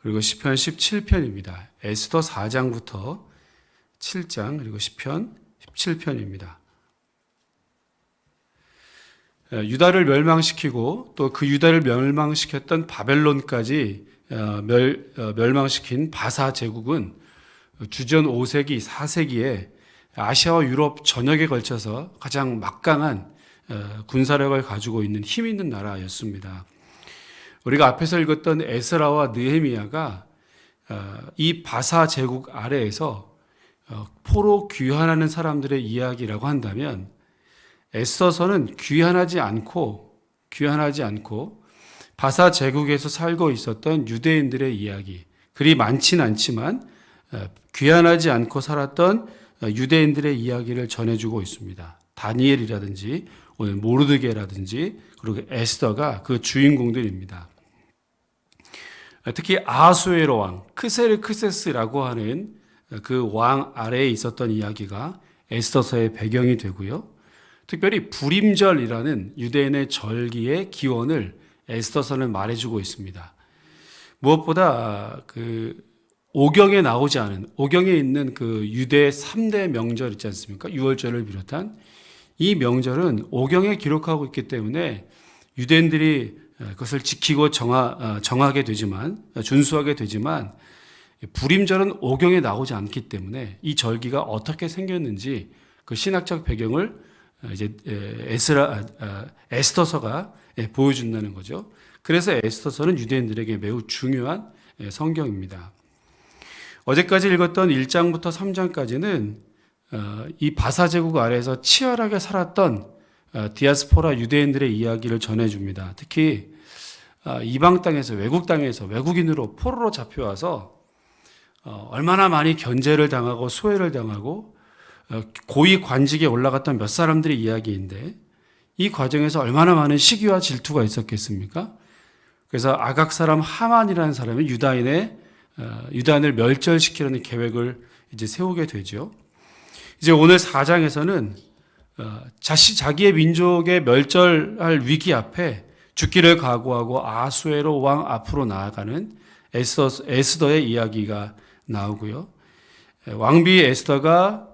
그리고 시편 17편입니다. 에스더 4장부터 7장 그리고 시편 17편입니다. 유다를 멸망시키고 또 그 유다를 멸망시켰던 바벨론까지 멸망시킨 바사 제국은 주전 5세기, 4세기에 아시아와 유럽 전역에 걸쳐서 가장 막강한 군사력을 가지고 있는 힘 있는 나라였습니다. 우리가 앞에서 읽었던 에스라와 느헤미야가 이 바사 제국 아래에서 포로 귀환하는 사람들의 이야기라고 한다면 에스더서는 귀환하지 않고 바사 제국에서 살고 있었던 유대인들의 이야기, 그리 많진 않지만 귀환하지 않고 살았던 유대인들의 이야기를 전해주고 있습니다. 다니엘이라든지 오늘 모르드게라든지 그리고 에스더가 그 주인공들입니다. 특히 아하수에로 왕 크세르크세스라고 하는 그 왕 아래에 있었던 이야기가 에스더서의 배경이 되고요. 특별히 불임절이라는 유대인의 절기의 기원을 에스더서는 말해주고 있습니다. 무엇보다 그 오경에 나오지 않은, 오경에 있는 그 유대 3대 명절 있지 않습니까? 유월절을 비롯한 이 명절은 오경에 기록하고 있기 때문에 유대인들이 그것을 지키고 정하게 되지만, 준수하게 되지만 불임절은 오경에 나오지 않기 때문에 이 절기가 어떻게 생겼는지 그 신학적 배경을 이제 에스더서가 보여준다는 거죠. 그래서 에스더서는 유대인들에게 매우 중요한 성경입니다. 어제까지 읽었던 1장부터 3장까지는 이 바사 제국 아래에서 치열하게 살았던 디아스포라 유대인들의 이야기를 전해줍니다. 특히 이방 땅에서 외국 땅에서 외국인으로 포로로 잡혀와서 얼마나 많이 견제를 당하고 소외를 당하고 고위 관직에 올라갔던 몇 사람들의 이야기인데 이 과정에서 얼마나 많은 시기와 질투가 있었겠습니까? 그래서 아각 사람 하만이라는 사람이 유다인을 멸절시키려는 계획을 이제 세우게 되죠. 이제 오늘 4장에서는 자기의 민족의 멸절할 위기 앞에 죽기를 각오하고 아수에로 왕 앞으로 나아가는 에스더의 이야기가 나오고요. 왕비 에스더가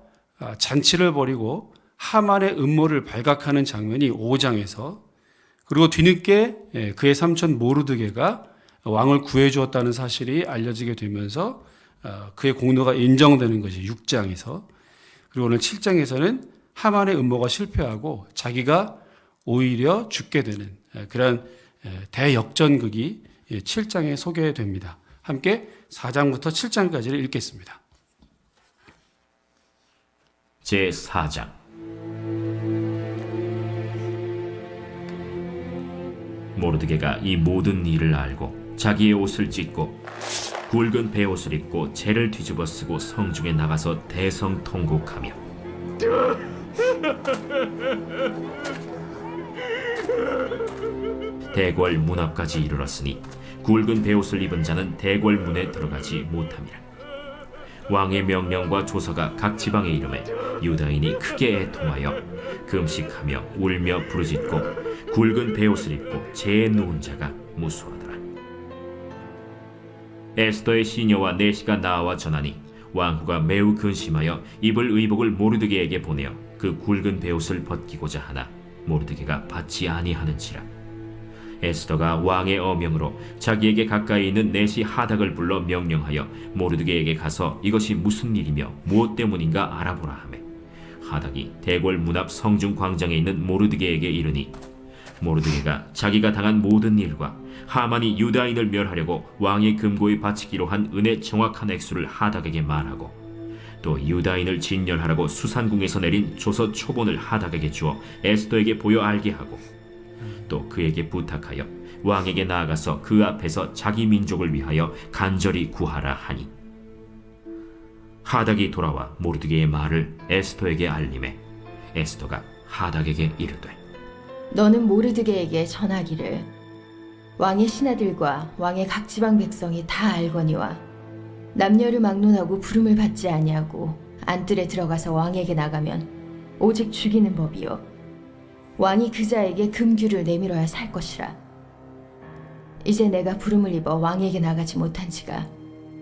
잔치를 벌이고 하만의 음모를 발각하는 장면이 5장에서, 그리고 뒤늦게 그의 삼촌 모르드게가 왕을 구해주었다는 사실이 알려지게 되면서 그의 공로가 인정되는 것이 6장에서, 그리고 오늘 7장에서는 하만의 음모가 실패하고 자기가 오히려 죽게 되는 그런 대역전극이 7장에 소개됩니다. 함께 4장부터 7장까지를 읽겠습니다. 제4장. 모르드게가 이 모든 일을 알고 자기의 옷을 찢고 굵은 베옷을 입고 재를 뒤집어 쓰고 성중에 나가서 대성통곡하며 대궐 문 앞까지 이르렀으니 굵은 베옷을 입은 자는 대궐 문에 들어가지 못함이라. 왕의 명령과 조서가 각 지방에 이르매 유다인이 크게 애통하여 금식하며 울며 부르짖고 굵은 베옷을 입고 재에 누운 자가 무수하더라. 에스더의 시녀와 내시가 나와 전하니 왕후가 매우 근심하여 입을 의복을 모르드게에게 보내어 그 굵은 베옷을 벗기고자 하나 모르드게가 받지 아니하는지라. 에스더가 왕의 어명으로 자기에게 가까이 있는 내시 하닥을 불러 명령하여 모르드게에게 가서 이것이 무슨 일이며 무엇 때문인가 알아보라 하매, 하닥이 대궐 문 앞 성중 광장에 있는 모르드게에게 이르니 모르드게가 자기가 당한 모든 일과 하만이 유다인을 멸하려고 왕의 금고에 바치기로 한 은의 정확한 액수를 하닥에게 말하고, 또 유다인을 진멸하라고 수산궁에서 내린 조서 초본을 하닥에게 주어 에스더에게 보여 알게 하고, 또 그에게 부탁하여 왕에게 나아가서 그 앞에서 자기 민족을 위하여 간절히 구하라 하니, 하닥이 돌아와 모르드게의 말을 에스더에게 알림해 에스더가 하닥에게 이르되, 너는 모르드게에게 전하기를 왕의 신하들과 왕의 각 지방 백성이 다 알거니와 남녀를 막론하고 부름을 받지 아니하고 안뜰에 들어가서 왕에게 나가면 오직 죽이는 법이요 왕이 그 자에게 금규를 내밀어야 살 것이라. 이제 내가 부름을 입어 왕에게 나가지 못한 지가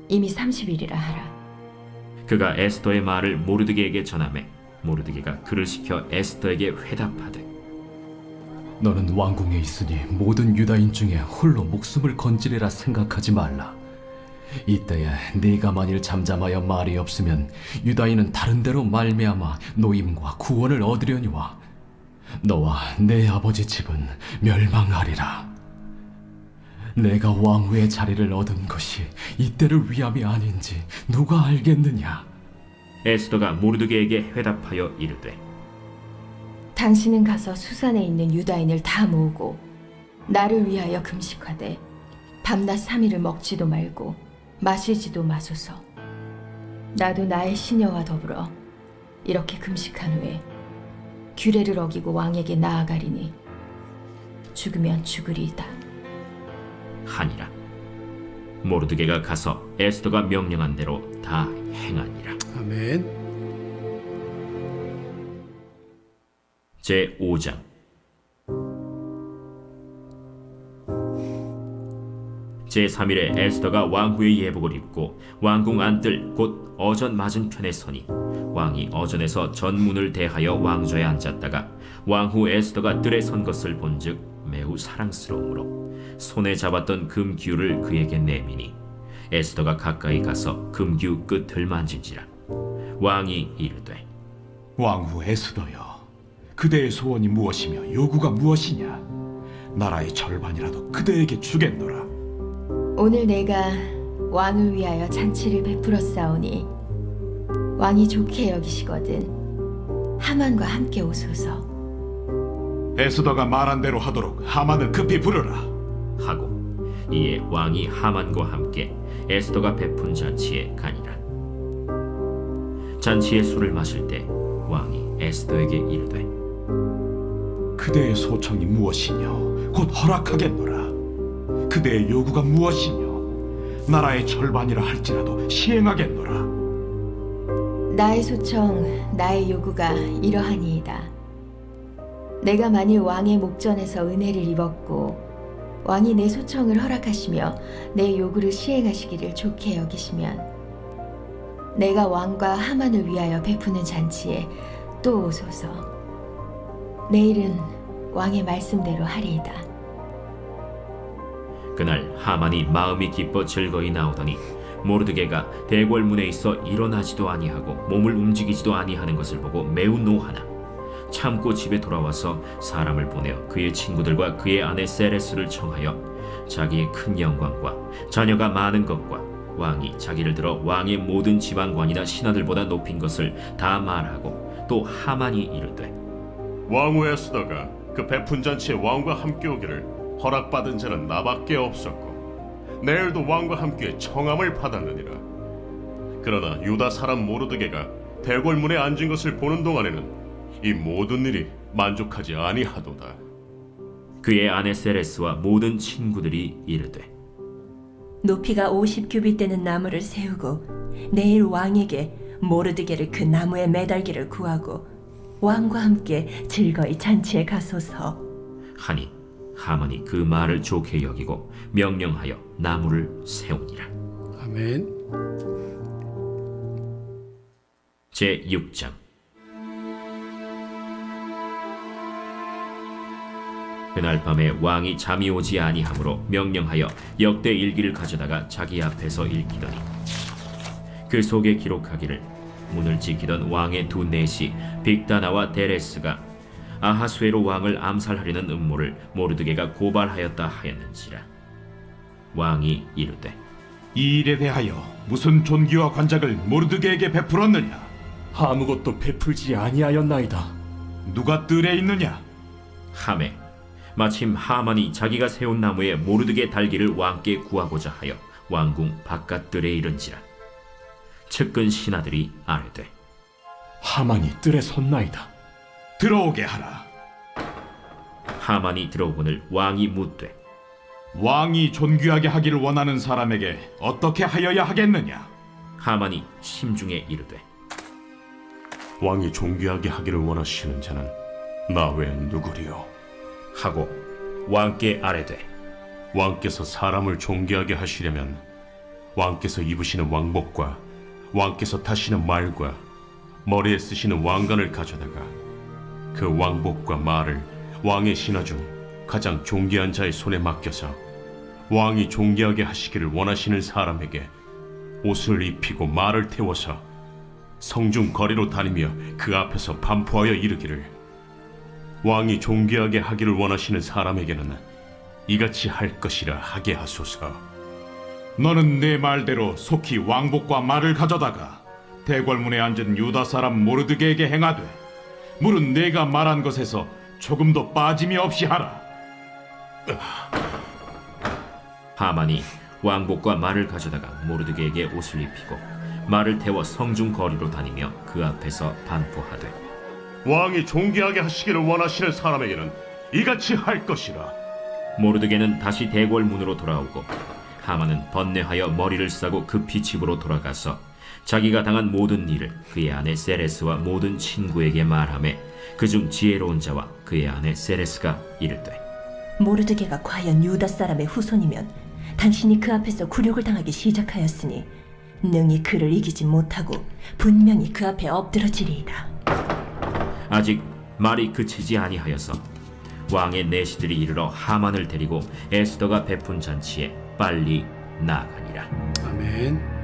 이미 30일이라 하라. 그가 에스더의 말을 모르드게에게 전하매 모르드게가 그를 시켜 에스더에게 회답하되 너는 왕궁에 있으니 모든 유다인 중에 홀로 목숨을 건지리라 생각하지 말라. 이때에 네가 만일 잠잠하여 말이 없으면 유다인은 다른 데로 말미암아 노임과 구원을 얻으려니와 너와 내 아버지 집은 멸망하리라. 내가 왕후의 자리를 얻은 것이 이때를 위함이 아닌지 누가 알겠느냐? 에스더가 모르드게에게 회답하여 이르되 당신은 가서 수산에 있는 유다인을 다 모으고 나를 위하여 금식하되 밤낮 3일을 먹지도 말고 마시지도 마소서. 나도 나의 시녀와 더불어 이렇게 금식한 후에 규례를 어기고 왕에게 나아가리니 죽으면 죽으리이다. 하니라. 모르드게가 가서 에스더가 명령한 대로 다 행하니라. 아멘. 제5장. 제3일에 에스더가 왕후의 예복을 입고 왕궁 안뜰 곧 어전 맞은편에 서니 왕이 어전에서 전문을 대하여 왕좌에 앉았다가 왕후 에스더가 뜰에 선 것을 본즉 매우 사랑스러우므로 손에 잡았던 금규를 그에게 내미니 에스더가 가까이 가서 금규 끝을 만진지라. 왕이 이르되 왕후 에스더여, 그대의 소원이 무엇이며 요구가 무엇이냐? 나라의 절반이라도 그대에게 주겠노라. 오늘 내가 왕을 위하여 잔치를 베풀어 싸우니 왕이 좋게 여기시거든 하만과 함께 오소서. 에스더가 말한 대로 하도록 하만을 급히 부르라. 하고 이에 왕이 하만과 함께 에스더가 베푼 잔치에 가니라. 잔치에 술을 마실 때 왕이 에스더에게 이르되 그대의 소청이 무엇이뇨? 곧 허락하겠노라. 그대의 요구가 무엇이뇨? 나라의 절반이라 할지라도 시행하겠노라. 나의 소청, 나의 요구가 이러하니이다. 내가 만일 왕의 목전에서 은혜를 입었고 왕이 내 소청을 허락하시며 내 요구를 시행하시기를 좋게 여기시면 내가 왕과 하만을 위하여 베푸는 잔치에 또 오소서. 내일은 왕의 말씀대로 하리이다. 그날 하만이 마음이 기뻐 즐거이 나오더니 모르드게가 대궐문에 있어 일어나지도 아니하고 몸을 움직이지도 아니하는 것을 보고 매우 노하나 참고 집에 돌아와서 사람을 보내어 그의 친구들과 그의 아내 세레스를 청하여 자기의 큰 영광과 자녀가 많은 것과 왕이 자기를 들어 왕의 모든 지방관이나 신하들보다 높인 것을 다 말하고 또 하만이 이르되 왕후 에스더가 그 베푼 잔치에 왕과 함께 오기를 허락받은 자는 나밖에 없었고 내일도 왕과 함께 청함을 받았느니라. 그러나 유다 사람 모르드게가 대궐문에 앉은 것을 보는 동안에는 이 모든 일이 만족하지 아니하도다. 그의 아내 세레스와 모든 친구들이 이르되 높이가 50규빗 되는 나무를 세우고 내일 왕에게 모르드게를 그 나무에 매달기를 구하고 왕과 함께 즐거이 잔치에 가소서. 하니 하만이 그 말을 좋게 여기고 명령하여 나무를 세우니라. 아멘. 제6장. 그날 밤에 왕이 잠이 오지 아니하므로 명령하여 역대 일기를 가져다가 자기 앞에서 읽히더니 그 속에 기록하기를 문을 지키던 왕의 두 내시 빅다나와 데레스가 아하수에로 왕을 암살하려는 음모를 모르드게가 고발하였다 하였는지라. 왕이 이르되 이 일에 대하여 무슨 존귀와 관작을 모르드게에게 베풀었느냐? 아무것도 베풀지 아니하였나이다. 누가 뜰에 있느냐? 하매 마침 하만이 자기가 세운 나무에 모르드게 달기를 왕께 구하고자 하여 왕궁 바깥들에 이른지라. 측근 신하들이 아뢰되 하만이 뜰에 섰나이다. 들어오게 하라. 하만이 들어오거늘 왕이 묻되 왕이 존귀하게 하기를 원하는 사람에게 어떻게 하여야 하겠느냐? 하만이 심중에 이르되 왕이 존귀하게 하기를 원하시는 자는 나 외엔 누구리요? 하고 왕께 아뢰되 왕께서 사람을 존귀하게 하시려면 왕께서 입으시는 왕복과 왕께서 타시는 말과 머리에 쓰시는 왕관을 가져다가 그 왕복과 말을 왕의 신하 중 가장 존귀한 자의 손에 맡겨서 왕이 존귀하게 하시기를 원하시는 사람에게 옷을 입히고 말을 태워서 성중 거리로 다니며 그 앞에서 반포하여 이르기를 왕이 존귀하게 하기를 원하시는 사람에게는 이같이 할 것이라 하게 하소서. 너는 내 말대로 속히 왕복과 말을 가져다가 대궐문에 앉은 유다 사람 모르드게에게 행하되 물은 내가 말한 것에서 조금도 빠짐이 없이 하라. 하만이 왕복과 말을 가져다가 모르드게에게 옷을 입히고 말을 태워 성중 거리로 다니며 그 앞에서 반포하되 왕이 존귀하게 하시기를 원하시는 사람에게는 이같이 할 것이라. 모르드게는 다시 대궐 문으로 돌아오고 하만은 번뇌하여 머리를 싸고 급히 집으로 돌아가서 자기가 당한 모든 일을 그의 아내 세레스와 모든 친구에게 말하매 그중 지혜로운 자와 그의 아내 세레스가 이르되 모르드게가 과연 유다 사람의 후손이면 당신이 그 앞에서 굴욕을 당하기 시작하였으니 능히 그를 이기지 못하고 분명히 그 앞에 엎드러지리이다. 아직 말이 그치지 아니하여서 왕의 내시들이 이르러 하만을 데리고 에스더가 베푼 잔치에 빨리 나아가니라. 아멘.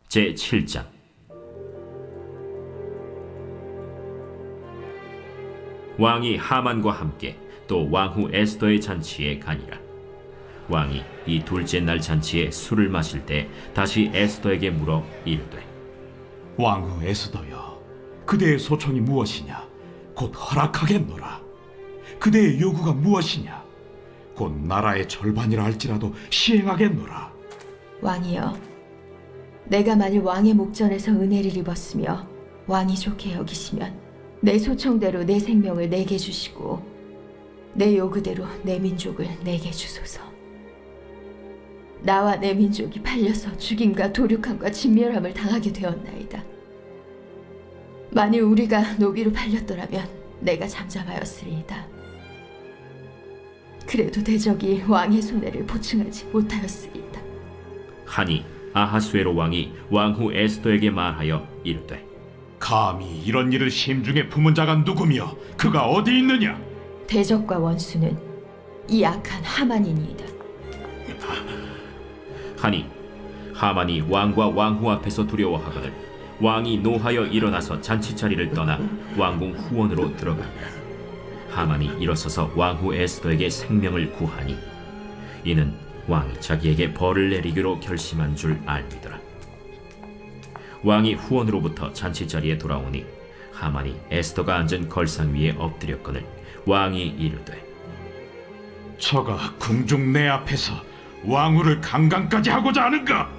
제 7장. 왕이 하만과 함께 또 왕후 에스더의 잔치에 가니라. 왕이 이 둘째 날 잔치에 술을 마실 때 다시 에스더에게 물어 이르되 왕후 에스더여, 그대의 소청이 무엇이냐? 곧 허락하겠노라. 그대의 요구가 무엇이냐? 곧 나라의 절반이라 할지라도 시행하겠노라. 왕이여, 내가 만일 왕의 목전에서 은혜를 입었으며 왕이 좋게 여기시면 내 소청대로 내 생명을 내게 주시고 내 요구대로 내 민족을 내게 주소서. 나와 내 민족이 팔려서 죽임과 도륙함과 진멸함을 당하게 되었나이다. 만일 우리가 노비로 팔렸더라면 내가 잠잠하였으리이다. 그래도 대적이 왕의 손해를 보충하지 못하였으리이다. 하니 아하수에로 왕이 왕후 에스더에게 말하여 이르되 감히 이런 일을 심중에 품은 자가 누구며 그가 어디 있느냐? 대적과 원수는 이 악한 하만이니이다. 하니 하만이 왕과 왕후 앞에서 두려워하거늘 왕이 노하여 일어나서 잔치 자리를 떠나 왕궁 후원으로 들어가니라. 하만이 일어서서 왕후 에스더에게 생명을 구하니 이는 왕이 자기에게 벌을 내리기로 결심한 줄 알미더라. 왕이 후원으로부터 잔치 자리에 돌아오니 하만이 에스더가 앉은 걸상 위에 엎드렸거늘 왕이 이르되 저가 궁중 내 앞에서 왕후를 강간까지 하고자 하는가?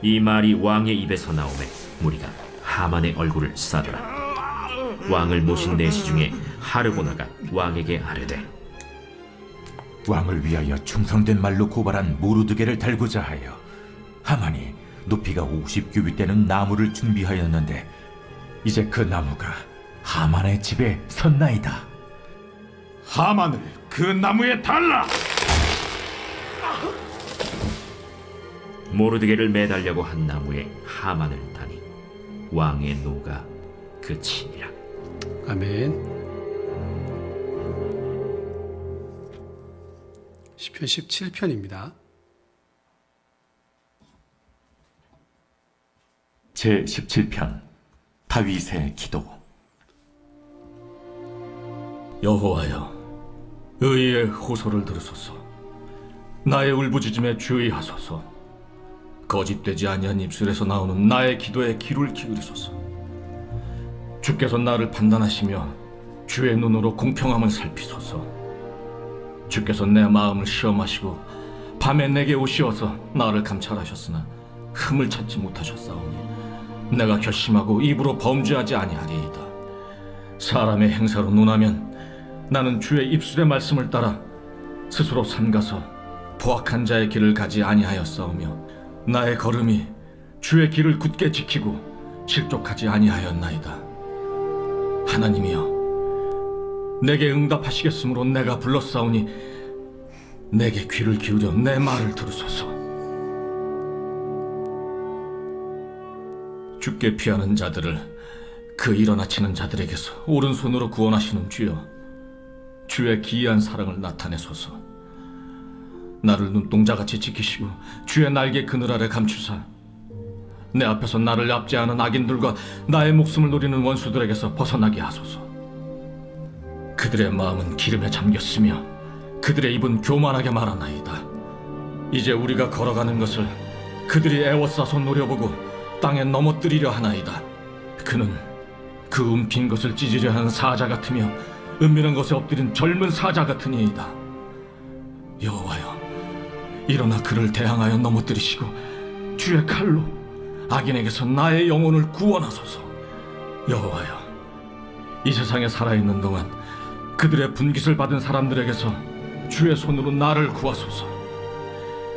이 말이 왕의 입에서 나오매 무리가 하만의 얼굴을 싸더라. 왕을 모신 내시 중에 하르보나가 왕에게 아뢰되 왕을 위하여 충성된 말로 고발한 모르드게를 달고자 하여 하만이 높이가 50규빗 되는 나무를 준비하였는데 이제 그 나무가 하만의 집에 섰나이다. 하만을 그 나무에 달라! 모르드게를 매달려고 한 나무에 하만을 다니 왕의 노가 그치니라. 아멘. 시편 17편입니다. 제 17편 다윗의 기도. 여호와여, 의의 호소를 들으소서. 나의 울부짖음에 주의하소서. 거짓되지 아니한 입술에서 나오는 나의 기도에 귀를 기울이소서. 주께서 나를 판단하시며 주의 눈으로 공평함을 살피소서. 주께서 내 마음을 시험하시고 밤에 내게 오시어서 나를 감찰하셨으나 흠을 찾지 못하셨사오니 내가 결심하고 입으로 범죄하지 아니하리이다. 사람의 행사로 논하면 나는 주의 입술의 말씀을 따라 스스로 삼가서 포악한 자의 길을 가지 아니하였사오며 나의 걸음이 주의 길을 굳게 지키고 실족하지 아니하였나이다. 하나님이여, 내게 응답하시겠으므로 내가 불렀사오니 내게 귀를 기울여 내 말을 들으소서. 주께 피하는 자들을 그 일어나치는 자들에게서 오른손으로 구원하시는 주여, 주의 기이한 사랑을 나타내소서. 나를 눈동자같이 지키시고 주의 날개 그늘 아래 감추사 내 앞에서 나를 압제하는 악인들과 나의 목숨을 노리는 원수들에게서 벗어나게 하소서. 그들의 마음은 기름에 잠겼으며 그들의 입은 교만하게 말하나이다. 이제 우리가 걸어가는 것을 그들이 애워싸서 노려보고 땅에 넘어뜨리려 하나이다. 그는 그 움킨 것을 찢으려 하는 사자 같으며 은밀한 것에 엎드린 젊은 사자 같으니이다. 여호와여, 일어나 그를 대항하여 넘어뜨리시고 주의 칼로 악인에게서 나의 영혼을 구원하소서. 여호와여, 이 세상에 살아있는 동안 그들의 분깃을 받은 사람들에게서 주의 손으로 나를 구하소서.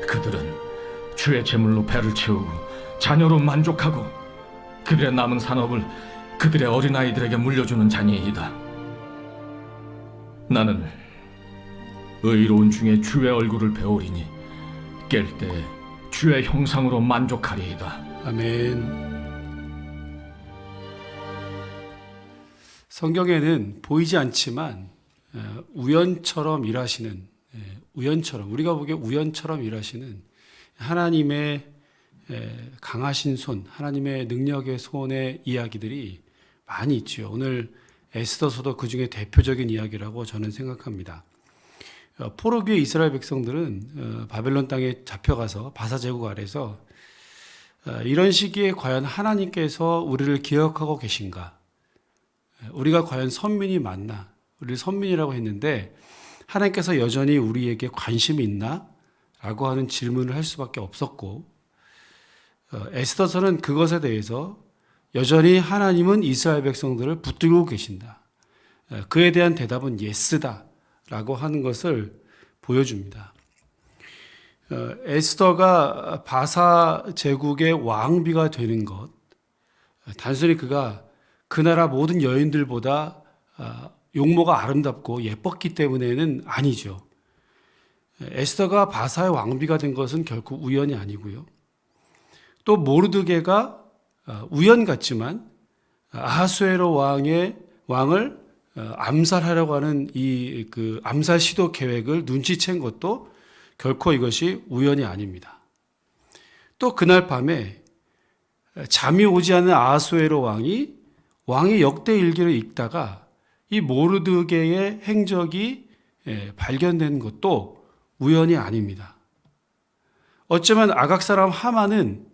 그들은 주의 제물로 배를 채우고 자녀로 만족하고 그들의 남은 산업을 그들의 어린아이들에게 물려주는 자니이다. 나는 의로운 중에 주의 얼굴을 배우리니 깰 때 주의 형상으로 만족하리이다. 아멘. 성경에는 보이지 않지만 우연처럼 일하시는, 우연처럼, 우리가 보기에 우연처럼 일하시는 하나님의 강하신 손, 하나님의 능력의 손의 이야기들이 많이 있죠. 오늘 에스더서도 그 중에 대표적인 이야기라고 저는 생각합니다. 포로기의 이스라엘 백성들은 바벨론 땅에 잡혀가서 바사 제국 아래서 이런 시기에 과연 하나님께서 우리를 기억하고 계신가? 우리가 과연 선민이 맞나? 우리를 선민이라고 했는데 하나님께서 여전히 우리에게 관심이 있나? 라고 하는 질문을 할 수밖에 없었고, 에스더서는 그것에 대해서 여전히 하나님은 이스라엘 백성들을 붙들고 계신다. 그에 대한 대답은 예스다 라고 하는 것을 보여줍니다. 에스더가 바사 제국의 왕비가 되는 것, 단순히 그가 그 나라 모든 여인들보다 용모가 아름답고 예뻤기 때문에는 아니죠. 에스더가 바사의 왕비가 된 것은 결코 우연이 아니고요. 또 모르드게가 우연 같지만 아하수에로 왕을 암살하려고 하는 그 암살 시도 계획을 눈치챈 것도 결코 이것이 우연이 아닙니다. 또 그날 밤에 잠이 오지 않는 아하수에로 왕의 역대 일기를 읽다가 이 모르드게의 행적이 발견된 것도 우연이 아닙니다. 어쩌면 아각 사람 하만은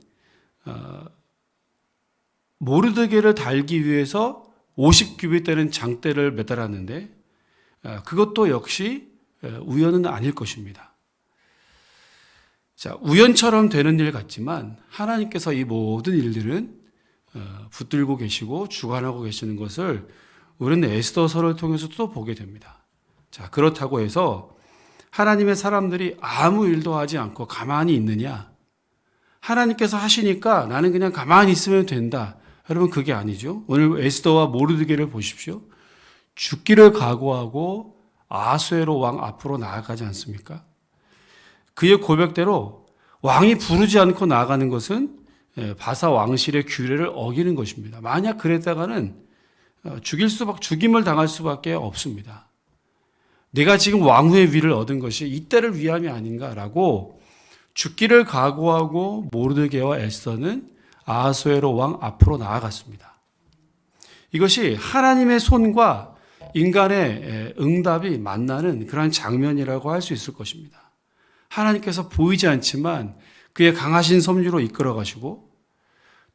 모르드게를 달기 위해서 50규빗 되는 장대를 매달았는데 그것도 역시 우연은 아닐 것입니다. 자, 우연처럼 되는 일 같지만 하나님께서 이 모든 일들은 붙들고 계시고 주관하고 계시는 것을 우리는 에스더서를 통해서 또 보게 됩니다. 자, 그렇다고 해서 하나님의 사람들이 아무 일도 하지 않고 가만히 있느냐? 하나님께서 하시니까 나는 그냥 가만히 있으면 된다. 여러분, 그게 아니죠. 오늘 에스더와 모르드게를 보십시오. 죽기를 각오하고 아하수에로 왕 앞으로 나아가지 않습니까? 그의 고백대로 왕이 부르지 않고 나아가는 것은 바사 왕실의 규례를 어기는 것입니다. 만약 그랬다가는 죽임을 당할 수밖에 없습니다. 내가 지금 왕후의 위를 얻은 것이 이때를 위함이 아닌가라고 죽기를 각오하고 모르드게와 에스더는 아하수에로 왕 앞으로 나아갔습니다. 이것이 하나님의 손과 인간의 응답이 만나는 그런 장면이라고 할 수 있을 것입니다. 하나님께서 보이지 않지만 그의 강하신 섭리로 이끌어 가시고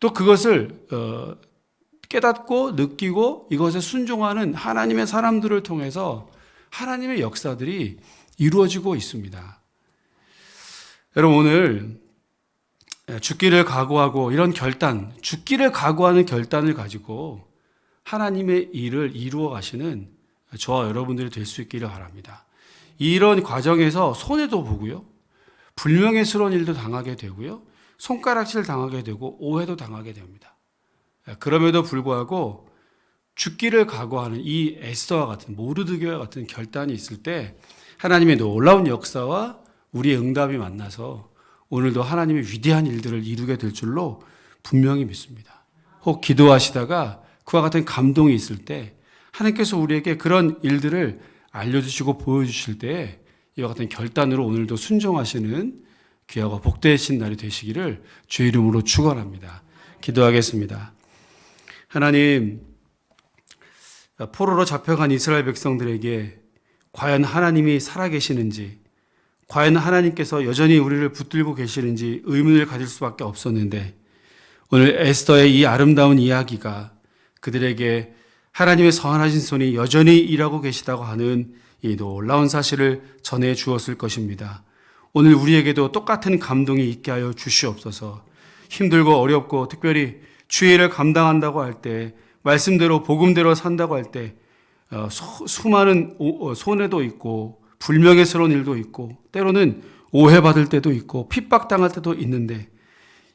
또 그것을 깨닫고 느끼고 이것에 순종하는 하나님의 사람들을 통해서 하나님의 역사들이 이루어지고 있습니다. 여러분, 오늘 죽기를 각오하고 이런 결단, 죽기를 각오하는 결단을 가지고 하나님의 일을 이루어 가시는 저와 여러분들이 될 수 있기를 바랍니다. 이런 과정에서 손해도 보고요, 불명예스러운 일도 당하게 되고요, 손가락질 당하게 되고 오해도 당하게 됩니다. 그럼에도 불구하고 죽기를 각오하는 이 에스더와 같은 모르드게와 같은 결단이 있을 때 하나님의 놀라운 역사와 우리의 응답이 만나서 오늘도 하나님의 위대한 일들을 이루게 될 줄로 분명히 믿습니다. 혹 기도하시다가 그와 같은 감동이 있을 때 하나님께서 우리에게 그런 일들을 알려주시고 보여주실 때 이와 같은 결단으로 오늘도 순종하시는 귀하고 복되신 날이 되시기를 주의 이름으로 축원합니다. 기도하겠습니다. 하나님, 포로로 잡혀간 이스라엘 백성들에게 과연 하나님이 살아계시는지, 과연 하나님께서 여전히 우리를 붙들고 계시는지 의문을 가질 수밖에 없었는데 오늘 에스더의 이 아름다운 이야기가 그들에게 하나님의 선하신 손이 여전히 일하고 계시다고 하는 이 놀라운 사실을 전해 주었을 것입니다. 오늘 우리에게도 똑같은 감동이 있게 하여 주시옵소서. 힘들고 어렵고 특별히 주의 일을 감당한다고 할 때, 말씀대로 복음대로 산다고 할 때 수많은 손해도 있고 불명예스러운 일도 있고 때로는 오해받을 때도 있고 핍박당할 때도 있는데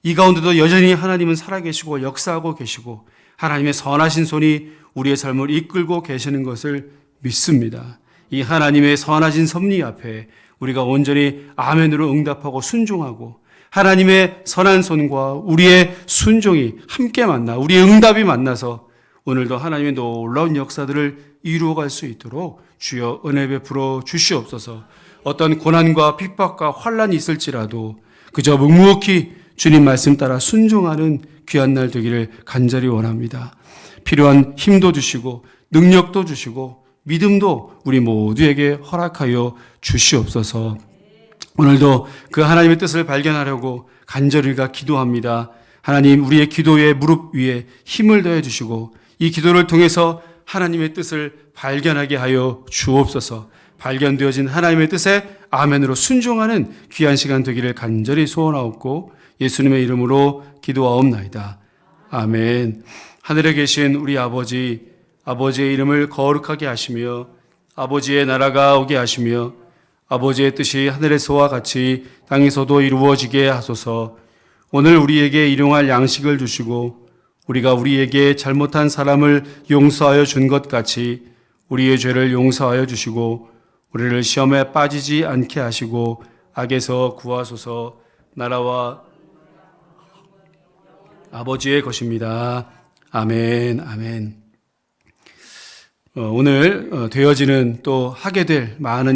이 가운데도 여전히 하나님은 살아계시고 역사하고 계시고 하나님의 선하신 손이 우리의 삶을 이끌고 계시는 것을 믿습니다. 이 하나님의 선하신 섭리 앞에 우리가 온전히 아멘으로 응답하고 순종하고 하나님의 선한 손과 우리의 순종이 함께 만나 우리의 응답이 만나서 오늘도 하나님의 놀라운 역사들을 이루어갈 수 있도록 주여 은혜 베풀어 주시옵소서. 어떤 고난과 핍박과 환란이 있을지라도 그저 묵묵히 주님 말씀 따라 순종하는 귀한 날 되기를 간절히 원합니다. 필요한 힘도 주시고 능력도 주시고 믿음도 우리 모두에게 허락하여 주시옵소서. 오늘도 그 하나님의 뜻을 발견하려고 간절히 우리가 기도합니다. 하나님, 우리의 기도의 무릎 위에 힘을 더해 주시고 이 기도를 통해서 하나님의 뜻을 발견하게 하여 주옵소서. 발견되어진 하나님의 뜻에 아멘으로 순종하는 귀한 시간 되기를 간절히 소원하옵고 예수님의 이름으로 기도하옵나이다. 아멘. 하늘에 계신 우리 아버지, 아버지의 이름을 거룩하게 하시며 아버지의 나라가 오게 하시며 아버지의 뜻이 하늘에서와 같이 땅에서도 이루어지게 하소서. 오늘 우리에게 일용할 양식을 주시고 우리가 우리에게 잘못한 사람을 용서하여 준 것 같이 우리의 죄를 용서하여 주시고 우리를 시험에 빠지지 않게 하시고 악에서 구하소서. 나라와 아버지의 것입니다. 아멘, 아멘. 오늘 되어지는 또 하게 될 많은